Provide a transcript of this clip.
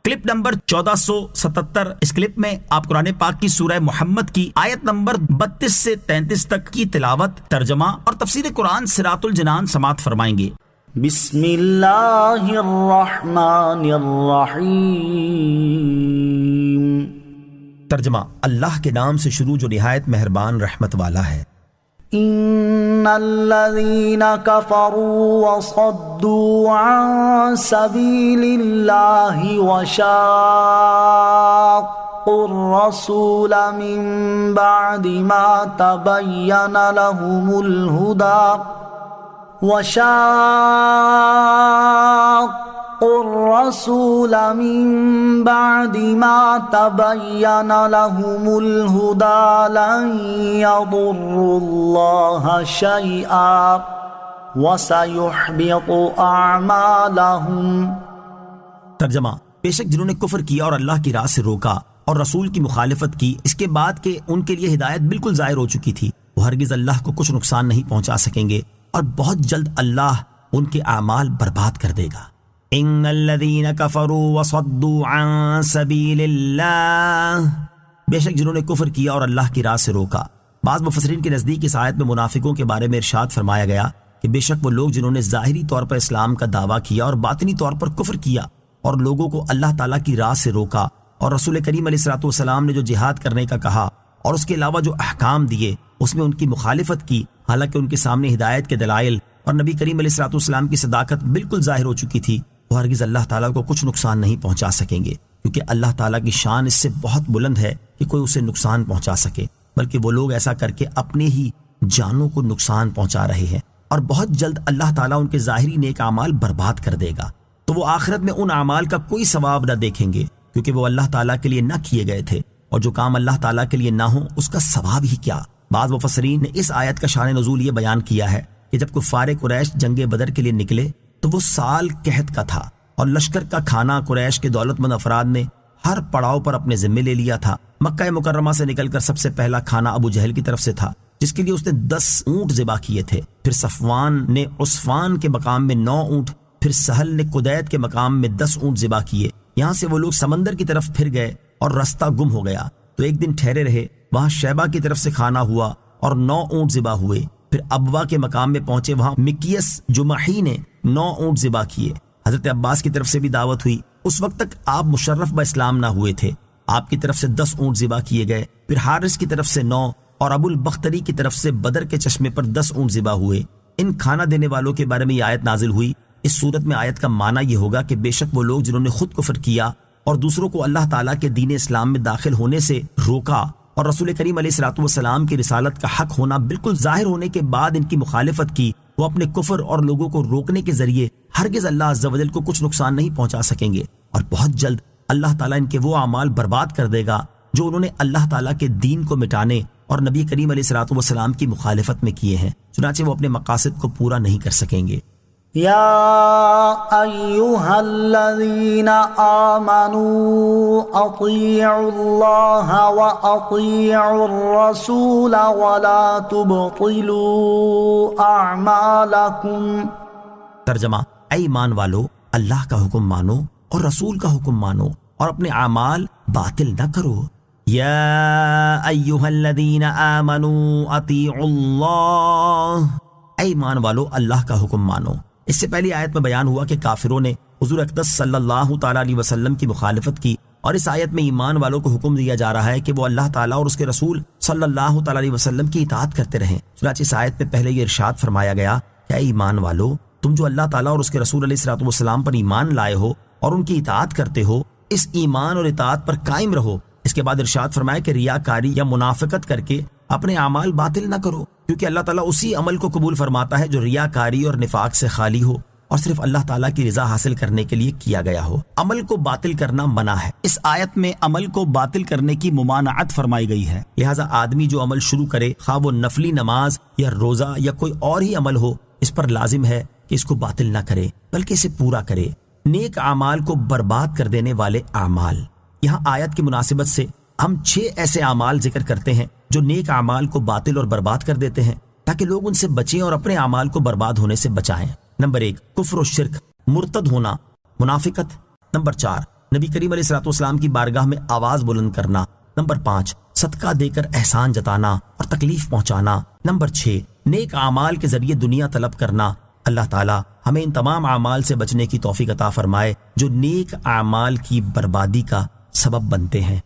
Clip number 1477۔ اس clip میں آپ قرآن پاک کی سورہ محمد کی آیت نمبر 32 سے 33 تک کی تلاوت، ترجمہ اور تفسیر قرآن صراط الجنان سماعت فرمائیں گے۔ بسم اللہ الرحمن الرحیم۔ ترجمہ، اللہ کے نام سے شروع جو نہایت مہربان رحمت والا ہے۔ ان الذين كفروا وصدوا عن سبيل الله وشاقوا الرسول من بعد ما تبين لهم الهدى الرسول من بعد ما تبين لهم الهدى لن يضروا الله شيئا وسيحبط أعمالهم۔ ترجمہ، بے شک جنہوں نے کفر کیا اور اللہ کی راہ سے روکا اور رسول کی مخالفت کی، اس کے بعد کہ ان کے لیے ہدایت بالکل ظاہر ہو چکی تھی، وہ ہرگز اللہ کو کچھ نقصان نہیں پہنچا سکیں گے اور بہت جلد اللہ ان کے اعمال برباد کر دے گا۔ ان الذين كفروا وصدوا عن سبيل اللہ، بے شک جنہوں نے کفر کیا اور اللہ کی راہ سے روکا۔ بعض مفسرین کے نزدیک اس آیت میں منافقوں کے بارے میں ارشاد فرمایا گیا کہ بے شک وہ لوگ جنہوں نے ظاہری طور پر اسلام کا دعویٰ کیا اور باطنی طور پر کفر کیا اور لوگوں کو اللہ تعالیٰ کی راہ سے روکا، اور رسول کریم علیہ الصلوۃ والسلام نے جو جہاد کرنے کا کہا اور اس کے علاوہ جو احکام دیے اس میں ان کی مخالفت کی، حالانکہ ان کے سامنے ہدایت کے دلائل اور نبی کریم علیہ الصلوۃ والسلام کی صداقت بالکل ظاہر ہو چکی تھی، وہ ہرگز اللہ تعالیٰ کو کچھ نقصان نہیں پہنچا سکیں گے، کیونکہ اللہ تعالیٰ کی شان اس سے بہت بلند ہے کہ کوئی اسے نقصان پہنچا سکے، بلکہ وہ لوگ ایسا کر کے اپنے ہی جانوں کو نقصان پہنچا رہے ہیں، اور بہت جلد اللہ تعالیٰ ان کے ظاہری نیک اعمال برباد کر دے گا، تو وہ آخرت میں ان اعمال کا کوئی ثواب نہ دیکھیں گے، کیونکہ وہ اللہ تعالیٰ کے لیے نہ کیے گئے تھے، اور جو کام اللہ تعالیٰ کے لیے نہ ہو اس کا ثواب ہی کیا۔ بعض مفسرین نے اس آیت کا شان نزول یہ بیان کیا ہے کہ جب کفار قریش جنگ بدر کے لیے نکلے تو وہ سال قحط کا تھا، اور لشکر کا کھانا قریش کے دولت مند افراد نے ہر پڑاؤ پر اپنے ذمے لے لیا تھا۔ مکہ مکرمہ سے نکل کر سب سے پہلا کھانا ابو جہل کی طرف سے تھا، جس کے لیے اس نے 10 اونٹ ذبح کیے تھے، پھر صفوان نے عثفان کے مقام میں 9 اونٹ، پھر سہل نے قدید کے مقام میں 10 اونٹ ذبح کیے۔ یہاں سے وہ لوگ سمندر کی طرف پھر گئے اور رستہ گم ہو گیا، تو ایک دن ٹھہرے رہے، وہاں شیبہ کی طرف سے کھانا ہوا اور 9 اونٹ ذبح ہوئے، پھر ابوا کے مقام میں پہنچے، وہاں مکیس جمحی نے 9 اونٹ ذبح کیے۔ حضرت عباس کی طرف سے بھی دعوت ہوئی، اس وقت تک آپ مشرف باسلام نہ ہوئے تھے، آپ کی طرف سے 10 اونٹ ذبح کیے گئے، پھر حارث کی طرف سے 9 اور ابو البختری کی طرف سے بدر کے چشمے پر 10 اونٹ ذبح ہوئے۔ ان کھانا دینے والوں کے بارے میں یہ آیت نازل ہوئی۔ اس صورت میں آیت کا معنی یہ ہوگا کہ بے شک وہ لوگ جنہوں نے خود کفر کیا اور دوسروں کو اللہ تعالیٰ کے دین اسلام میں داخل ہونے سے روکا، اور رسول کریم علیہ الصلوۃ والسلام کی رسالت کا حق ہونا بالکل ظاہر ہونے کے بعد ان کی مخالفت کی، وہ اپنے کفر اور لوگوں کو روکنے کے ذریعے ہرگز اللہ عز و جل کو کچھ نقصان نہیں پہنچا سکیں گے، اور بہت جلد اللہ تعالیٰ ان کے وہ اعمال برباد کر دے گا جو انہوں نے اللہ تعالیٰ کے دین کو مٹانے اور نبی کریم علیہ الصلوۃ والسلام کی مخالفت میں کیے ہیں، چنانچہ وہ اپنے مقاصد کو پورا نہیں کر سکیں گے۔ یا ایہا الذین آمنوا اطیعوا اللہ واطیعوا الرسول ولا تبطلوا اعمالکم۔ ترجمہ، اے ایمان والو، اللہ کا حکم مانو اور رسول کا حکم مانو اور اپنے اعمال باطل نہ کرو۔ یا ایہا الذین آمنوا اطیعوا اللہ، اے ایمان والو اللہ کا حکم مانو۔ اس سے پہلی آیت میں بیان ہوا کہ کافروں نے حضور اقدس صلی اللہ تعالیٰ علیہ وسلم کی مخالفت کی، اور اس آیت میں ایمان والوں کو حکم دیا جا رہا ہے کہ وہ اللہ تعالیٰ اور اس کے رسول صلی اللہ تعالیٰ علیہ وسلم کی اطاعت کرتے رہیں۔ چنانچہ اس آیت میں پہلے یہ ارشاد فرمایا گیا کہ اے ایمان والو، تم جو اللہ تعالیٰ اور اس کے رسول علیہ الصلوۃ والسلام پر ایمان لائے ہو اور ان کی اطاعت کرتے ہو، اس ایمان اور اطاعت پر قائم رہو۔ اس کے بعد ارشاد فرمایا کہ ریاکاری یا منافقت کر کے اپنے اعمال باطل نہ کرو، کیونکہ اللہ تعالیٰ اسی عمل کو قبول فرماتا ہے جو ریاکاری اور نفاق سے خالی ہو اور صرف اللہ تعالیٰ کی رضا حاصل کرنے کے لیے کیا گیا ہو۔ عمل کو باطل کرنا منع ہے۔ اس آیت میں عمل کو باطل کرنے کی ممانعت فرمائی گئی ہے، لہٰذا آدمی جو عمل شروع کرے، خواہ وہ نفلی نماز یا روزہ یا کوئی اور ہی عمل ہو، اس پر لازم ہے کہ اس کو باطل نہ کرے بلکہ اسے پورا کرے۔ نیک اعمال کو برباد کر دینے والے اعمال، یہاں آیت کی مناسبت سے ہم 6 ایسے اعمال ذکر کرتے ہیں جو نیک اعمال کو باطل اور برباد کر دیتے ہیں، تاکہ لوگ ان سے بچیں اور اپنے اعمال کو برباد ہونے سے بچائیں۔ نمبر 1، کفر و شرک، مرتد ہونا، منافقت۔ نمبر 4، نبی کریم علیہ الصلوۃ والسلام کی بارگاہ میں آواز بلند کرنا۔ نمبر 5، صدقہ دے کر احسان جتانا اور تکلیف پہنچانا۔ نمبر 6، نیک اعمال کے ذریعے دنیا طلب کرنا۔ اللہ تعالی ہمیں ان تمام اعمال سے بچنے کی توفیق عطا فرمائے جو نیک اعمال کی بربادی کا سبب بنتے ہیں۔